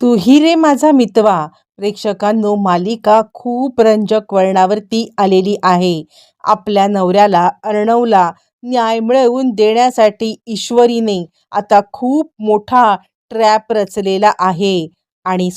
तू ही रे माझा मितवा. प्रेक्षकांनो, मालिका खूप रंजक वळणावरती आलेली आहे. आपल्या नवऱ्याला अर्णवला न्याय मिळवून देण्यासाठी ईश्वरीने आता खूप मोठा ट्रॅप रचलेला आहे आणि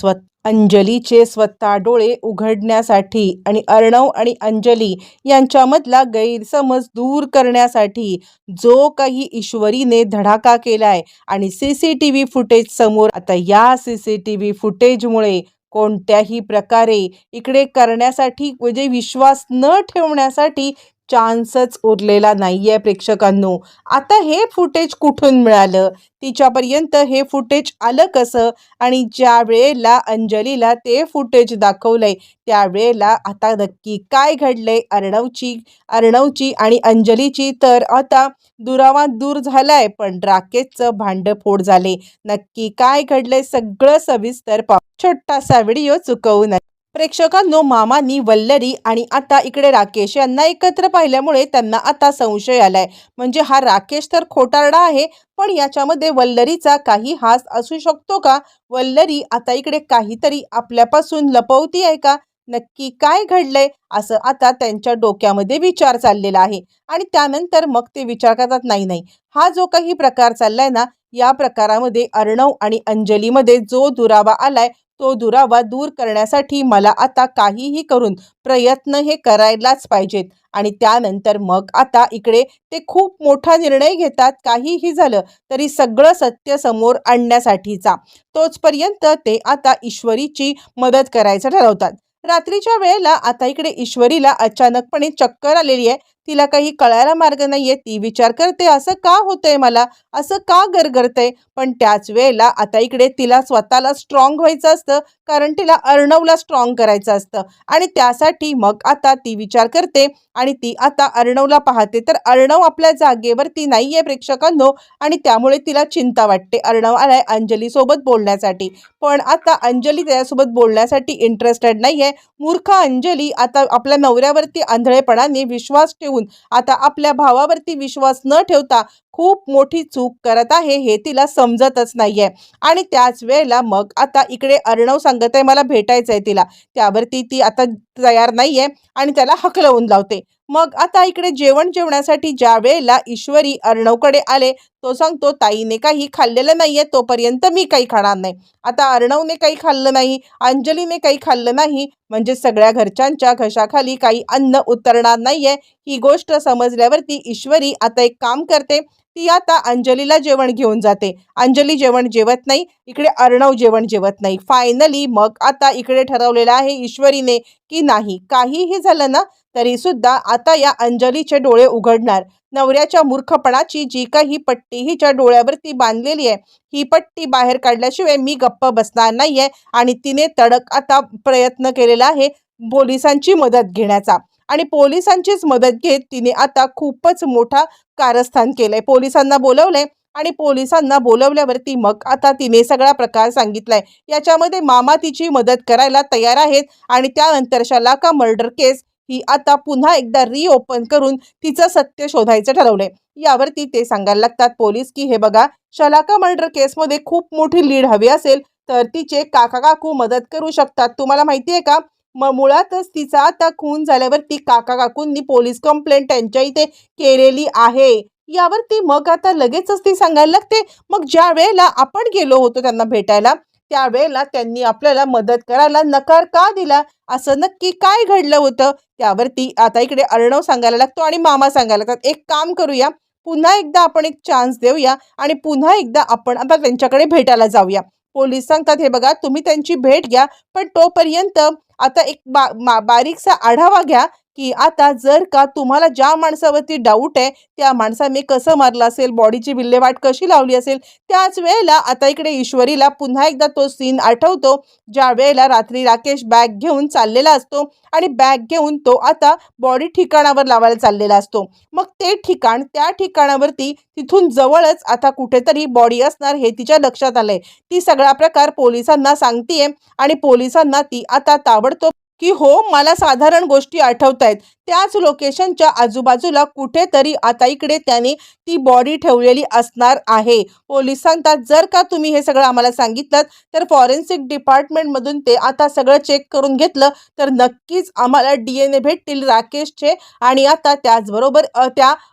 अंजलीचे स्वतः डोळे उघडण्यासाठी आणि अर्णव आणि अंजली यांच्यामधला गैरसमज दूर करण्यासाठी जो काही ईश्वरीने धडाका केलाय आणि CCTV फुटेज समोर, आता या CCTV फुटेजमुळे कोणत्याही प्रकारे इकडे करण्यासाठी म्हणजे विश्वास न ठेवण्यासाठी चान्सच उरलेला नाहीये प्रेक्षकांनो. आता हे फुटेज कुठून मिळालं, तिच्यापर्यंत हे फुटेज आलं कसं, आणि ज्या वेळेला अंजलीला ते फुटेज दाखवलंय त्यावेळेला आता नक्की काय घडलंय अर्णवची आणि अंजलीची, तर आता दुरावा दूर झालाय पण राकेशचं भांडफोड झाले. नक्की काय घडलंय सगळं सविस्तर पाहू. छोटासा व्हिडिओ चुकवू नका. प्रेक्षकांनो, मामानी वल्लरी आणि आता इकडे राकेश यांना एकत्र पाहिल्यामुळे त्यांना आता संशय आलाय. म्हणजे हा राकेश तर खोटारडा आहे, पण याच्यामध्ये वल्लरीचा काही हास असू शकतो का? वल्लरी आता इकडे काहीतरी आपल्यापासून लपवती आहे का? नक्की काय घडलंय असं आता त्यांच्या डोक्यामध्ये विचार चाललेला आहे. आणि त्यानंतर मग ते विचार करतात, नाही नाही, हा जो काही प्रकार चाललाय ना, या प्रकारामध्ये अर्णव आणि अंजलीमध्ये जो दुरावा आलाय तो दुरावा दूर करण्यासाठी मला आता काहीही करून प्रयत्न हे करायलाच पाहिजेत. आणि त्यानंतर मग आता इकडे ते खूप मोठा निर्णय घेतात, काहीही झालं तरी सगळं सत्य समोर आणण्यासाठीचा. तोचपर्यंत ते आता ईश्वरीची मदत करायचं ठरवतात. रात्रीच्या वेळेला आता इकडे ईश्वरीला अचानकपणे चक्कर आलेली आहे. तिला काही कळायला मार्ग नाहीये. ती विचार करते, असं का होतंय मला, असं का गरगरतंय. पण त्याच वेळेला आता इकडे तिला स्वतःला स्ट्रॉंग व्हायचं असतं, कारण तिला अर्णवला स्ट्रॉंग करायचं असतं. आणि त्यासाठी मग आता ती विचार करते आणि ती आता अर्णवला पाहते, तर अर्णव आपल्या जागेवरती नाहीये प्रेक्षकांनो. आणि त्यामुळे तिला चिंता वाटते. अर्णव आलाय अंजली सोबत बोलण्यासाठी, पण आता अंजली त्याच्यासोबत बोलण्यासाठी इंटरेस्टेड नाहीये. मूर्ख अंजली आता आपल्या नवऱ्यावरती आंधळेपणाने विश्वास ठेवून आता आपल्या भावावरती विश्वास न ठेवता खूप मोठी चूक करत आहे हे तिला समजतच नाहीये. आणि त्याच वेळेला मग आता इकडे अर्णव सांगत आहे मला भेटायचंय तिला. त्यावरती ती आता तयार नाहीये आणि त्याला हकलवून लावते. मग आता इकडे जेवणासाठी ज्या वेळेला ईश्वरी अर्णवकडे आले, तो सांगतो ताईने काही खाल्लेलं नाहीये, तोपर्यंत मी काही खाणार नाही. आता अर्णवने काही खाल्लं नाही, अंजलीने काही खाल्लं नाही, म्हणजे सगळ्या घरच्यांच्या घशाखाली काही अन्न उतरणार नाहीये. ही गोष्ट समजल्यावरती ईश्वरी आता एक काम करते, ती आता अंजलीला जेवण घेऊन जाते. अंजली जेवण जेवत नाही, इकडे अर्णव जेवण जेवत नाही. फायनली मग आता इकडे ठरवलेलं आहे ईश्वरीने की नाही, काहीही झालं ना तरी सुद्धा आता या अंजलीचे डोळे उघडणार. नवऱ्याच्या मूर्खपणाची जी काही पट्टी हिच्या डोळ्यावरती बांधलेली आहे, ही पट्टी बाहेर काढल्याशिवाय मी गप्प बसणार नाहीये. आणि तिने तडक आता प्रयत्न केलेला आहे पोलिसांची मदत घेण्याचा. आणि पोलिसांचीच मदत घेत तिने आता खूपच मोठा कारस्थान केलंय. पोलिसांना बोलवलंय आणि पोलिसांना बोलवल्यावरती मग आता तिने सगळा प्रकार सांगितलाय. याच्यामध्ये मामा तिची मदत करायला तयार आहेत. आणि त्यानंतर शलाका मर्डर केस ही आता पुन्हा एकदा रिओपन करून तिचं सत्य शोधायचं ठरवलंय. यावरती ते सांगायला लागतात पोलीस की हे बघा, शलाका मर्डर केसमध्ये खूप मोठी लीड हवी असेल तर तिचे काका काकू मदत करू शकतात. तुम्हाला माहिती आहे का, मुळातच तिचा आता खून झाल्यावरती काका काकूंनी पोलीस कंप्लेंट त्यांच्या इथे केलेली आहे. यावरती मग आता लगेचच ती सांगायला लागते, मग ज्या वेळेला आपण गेलो होतो त्यांना भेटायला त्यावेळेला त्यांनी आपल्याला मदत करायला नकार का दिला, असं नक्की काय घडलं होतं. त्यावरती आता इकडे अर्णव सांगायला लागतो आणि मामा सांगायला लागतात, एक काम करूया, पुन्हा एकदा आपण एक चान्स देऊया आणि पुन्हा एकदा आपण आता त्यांच्याकडे भेटायला जाऊया. पोलीस सांगतात, हे बघा तुम्ही त्यांची भेट घ्या, पण तोपर्यंत आता एक बारीकसा आढावा घ्या की आता जर का तुम्हाला ज्या माणसावरती डाऊट आहे त्या माणसाने कसं मारलं असेल, बॉडीची विल्हेवाट कशी लावली असेल. त्याच वेळेला आता इकडे ईश्वरीला पुन्हा एकदा तो सीन आठवतो, ज्या वेळेला रात्री राकेश बॅग घेऊन चाललेला असतो आणि बॅग घेऊन तो आता बॉडी ठिकाणावर लावायला चाललेला असतो. मग ते ठिकाण, त्या ठिकाणावरती तिथून जवळच आता कुठेतरी बॉडी असणार हे तिच्या लक्षात आलंय. ती सगळा प्रकार पोलिसांना सांगतेय आणि पोलिसांना ती आता ताबडतोब की हो, मला साधारण गोष्टी आठवतायत. त्याच लोकेशनच्या आजूबाजूला कुठेतरी आता इकडे त्याने ती बॉडी ठेवलेली असणार आहे. पोलीस सांगतात, "जर का तुम्ही हे सगळं आम्हाला सांगितलंत, तर फॉरेन्सिक डिपार्टमेंटमधून ते आता सगळं चेक करून घेतलं, तर नक्कीच आम्हाला DNA भेटतील राकेशचे आणि आता त्याचबरोबर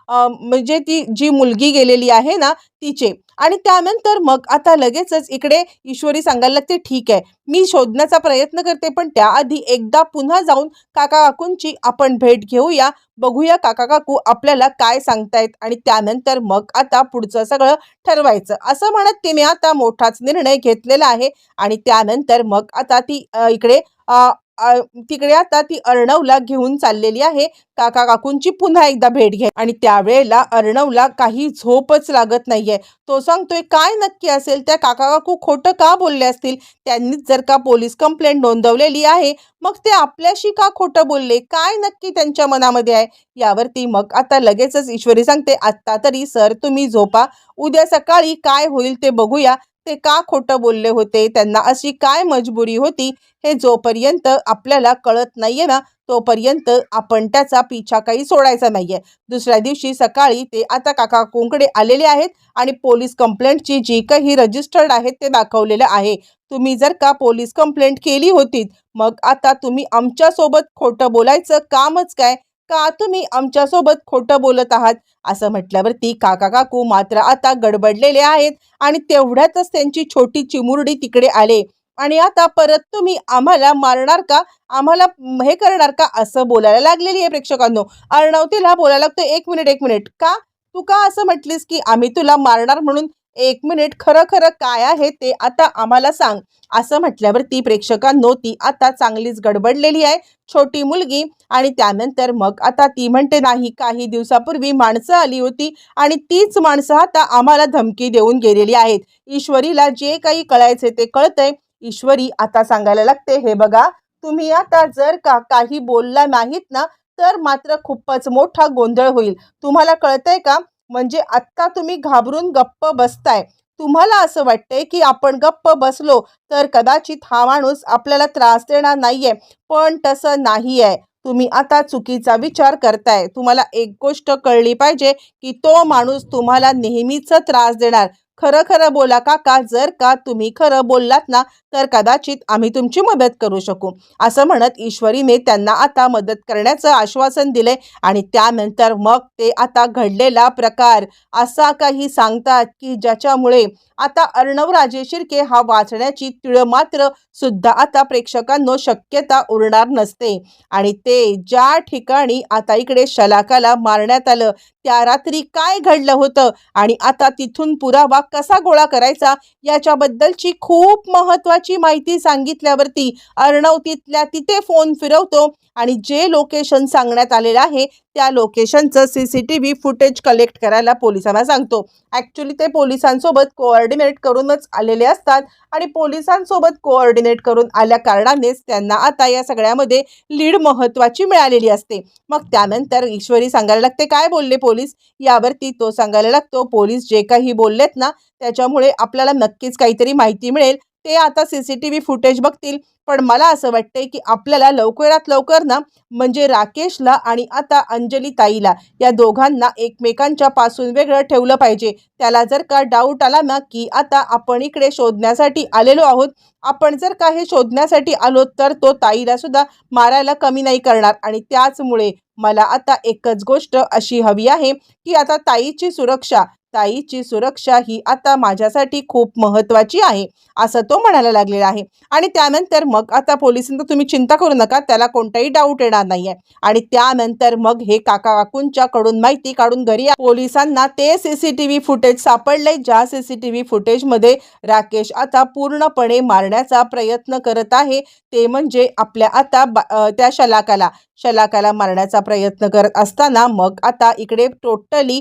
म्हणजे ती जी मुलगी गेलेली आहे ना, तिचे." आणि त्यानंतर मग आता लगेचच इकडे ईश्वरी सांगायला लागते, "ठीक आहे, मी शोधण्याचा प्रयत्न करते, पण त्याआधी एकदा पुन्हा जाऊन काका काकूंची आपण भेट घेऊया, बघूया काका काकू आपल्याला काय सांगतायत आणि त्यानंतर मग आता पुढचं सगळं ठरवायचं." असं म्हणत तिने आता मोठाच निर्णय घेतलेला आहे आणि त्यानंतर मग आता ती इकडे अ, अ, तिकडे आता ती अर्णवला घेऊन चाललेली आहे काका काकूंची पुन्हा एकदा भेट घ्या आणि त्यावेळेला अर्णवला काही झोपच लागत नाहीये. तो सांगतोय, काय नक्की असेल, त्या काका काकू खोटं का बोलले असतील? त्यांनीच जर का पोलीस कंप्लेंट नोंदवलेली आहे, मग ते आपल्याशी का खोटं बोलले? काय नक्की त्यांच्या मनामध्ये आहे? यावरती मग आता लगेचच ईश्वरी सांगते, "आत्ता तरी सर तुम्ही झोपा. उद्या सकाळी काय होईल ते बघूया. ते का खोटं बोलले होते? त्यांना अशी काय मजबुरी होती? हे जोपर्यंत आपल्याला कळत नाहीये ना, तोपर्यंत आपण त्याचा पिछा काही सोडायचा नाहीये." दुसऱ्या दिवशी सकाळी ते आता काका काकूंकडे आलेले आहेत आणि पोलीस कंप्लेंटची जी काही रजिस्टर्ड आहे ते दाखवलेलं आहे. "तुम्ही जर का पोलीस कंप्लेंट केली होती, मग आता तुम्ही आमच्यासोबत खोटं बोलायचं कामच काय? का तुम्ही आमच्यासोबत खोटं बोलत आहात?" असं म्हटल्यावरती काका काकू मात्र आता गडबडलेले आहेत आणि तेवढ्यातच त्यांची छोटी चिमुरडी तिकडे आले आणि "आता परत तुम्ही आम्हाला मारणार का? आम्हाला हे करणार का?" असं बोलायला लागलेली आहे प्रेक्षकांनो. अर्णव तिला बोलायला लागतो, "एक मिनिट, एक मिनिट. का? तू का असं म्हटलीस की आम्ही तुला मारणार म्हणून? एक मिनिट, खरं खरं काय आहे ते आता आम्हाला सांग." असं म्हटल्यावरती प्रेक्षकांनो ती आता चांगलीच गडबडलेली आहे छोटी मुलगी आणि त्यानंतर मग आता ती म्हणते, "नाही, काही दिवसापूर्वी माणसं आली होती आणि तीच माणसं आता आम्हाला धमकी देऊन गेलेली आहेत." ईश्वरीला जे काही कळायचे ते कळतंय. ईश्वरी आता सांगायला लागते, "हे बघा, तुम्ही आता जर का काही बोलला नाहीत ना, तर मात्र खूपच मोठा गोंधळ होईल. तुम्हाला कळतंय का? म्हणजे आत्ता तुम्ही घाबरून गप्प बसताय. तुम्हाला असं वाटतंय की आपण गप्प बसलो तर कदाचित हा माणूस आपल्याला त्रास देणार नाहीये, पण तसं नाही आहे. तुम्ही आता चुकीचा विचार करताय. तुम्हाला एक गोष्ट कळली पाहिजे की तो माणूस तुम्हाला नेहमीच त्रास देणार. खरं खरं बोला काका, जर का तुम्ही खरं बोललात ना, तर कदाचित आम्ही तुमची मदत करू शकू." असं म्हणत ईश्वरीने त्यांना आता मदत करण्याचं आश्वासन दिले आणि त्यानंतर मग ते आता घडलेला प्रकार असा काही सांगतात की ज्याच्यामुळे आता अर्णवराजे शिर्के हा वाचण्याची तीळमात्र सुद्धा आता प्रेक्षकांनो शक्यता उरणार नसते. आणि ते ज्या ठिकाणी आता इकडे शलाकाला मारण्यात आलं, त्या रात्री काय घडलं होतं आणि आता तिथून पुरावा कसा गोळा करायचा याच्याबद्दलची खूप महत्त्वाची माहिती सांगितल्यावरती अर्णव तिथल्या तिथे फोन फिरवतो आणि जे लोकेशन सांगण्यात आलेलं आहे त्या लोकेशनचं CCTV फुटेज कलेक्ट करायला पोलिसांना सांगतो. ॲक्च्युली ते पोलिसांसोबत कोऑर्डिनेट करूनच आलेले असतात आणि पोलिसांसोबत कोऑर्डिनेट करून आल्या कारणानेच त्यांना आता या सगळ्यामध्ये लीड महत्त्वाची मिळालेली असते. मग त्यानंतर ईश्वरी सांगायला लागते, "काय बोलले पोलीस?" यावरती तो सांगायला लागतो, "पोलीस जे काही बोललेत ना, त्याच्यामुळे आपल्याला नक्कीच काहीतरी माहिती मिळेल. ते आता CCTV फुटेज बघतील, पण मला असं वाटतंय की आपल्याला लवकरात लवकर ना, म्हणजे राकेशला आणि आता अंजली ताईला या दोघांना एकमेकांच्या पासून वेगळं ठेवलं पाहिजे. त्याला जर का डाऊट आला ना, की आता आपण इकडे शोधण्यासाठी आलेलो आहोत, आपण जर का हे शोधण्यासाठी आलो तर तो ताईला सुद्धा मारायला कमी नाही करणार आणि त्याचमुळे मला आता एकच गोष्ट अशी हवी आहे की आता ताईची सुरक्षा ही आता माझ्यासाठी खूप महत्त्वाची आहे." असं तो म्हणायला लागलेला आहे. आणि त्यानंतर मग आता पोलिसांना, "तुम्ही चिंता करू नका, त्याला कोणताही डाऊट येणार नाहीये." आणि त्यानंतर मग हे काका काकूंच्याकडून माहिती काढून घरी पोलिसांना ते CCTV फुटेज सापडले, ज्या CCTV फुटेजमध्ये राकेश आता पूर्णपणे मारण्याचा प्रयत्न करत आहे. ते म्हणजे आपल्या आता त्या शलाकाला मारण्याचा प्रयत्न करत असताना मग आता इकडे टोटली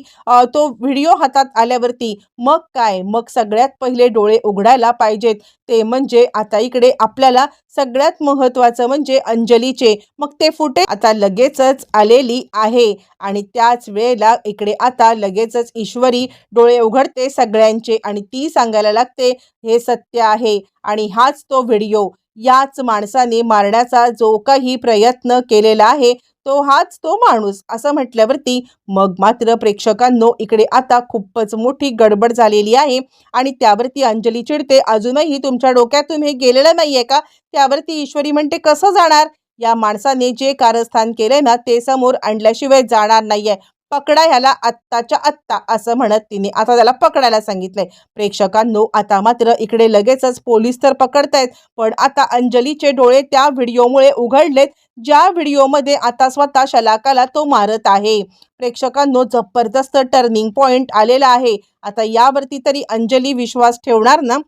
तो व्हिडिओ हातात आल्यावरती मग काय, मग सगळ्यात पहिले डोळे उघडायला पाहिजेत. ते म्हणजे आता इकडे आपल्याला सगळ्यात महत्त्वाचं म्हणजे अंजलीचे मग ते फुटेज आता लगेचच आलेली आहे आणि त्याच वेळेला इकडे आता लगेचच ईश्वरी डोळे उघडते सगळ्यांचे आणि ती सांगायला लागते, "हे सत्य आहे आणि हाच तो व्हिडिओ." याच माणसाने मारण्याचा जो काही प्रयत्न केलेला आहे हाच तो माणूस असं म्हटल्यावरती मग मात्र प्रेक्षकांनो इकडे आता खूपच मोठी गडबड झालेली आहे आणि त्यावरती अंजली चिडते, अजूनही तुमच्या डोक्यातून हे गेलेलं नाहीये का? त्यावरती ईश्वरी म्हणते, कसं जाणार? या माणसाने जे कारस्थान केलंय ना ते समोर आणल्याशिवाय जाणार नाहीये. पकडा ह्याला आत्ताच्या आत्ता असं म्हणत तिने आता त्याला पकडायला सांगितलंय. प्रेक्षकांनो आता मात्र इकडे लगेचच पोलीस तर पकडतायत, पण आता अंजलीचे डोळे त्या व्हिडिओमुळे उघडलेत, ज्या व्हिडिओमध्ये आता स्वतः शलाकाला तो मारत आहे. प्रेक्षकांनो जबरदस्त टर्निंग पॉइंट आलेला आहे. आता यावरती तरी अंजली विश्वास ठेवणार ना?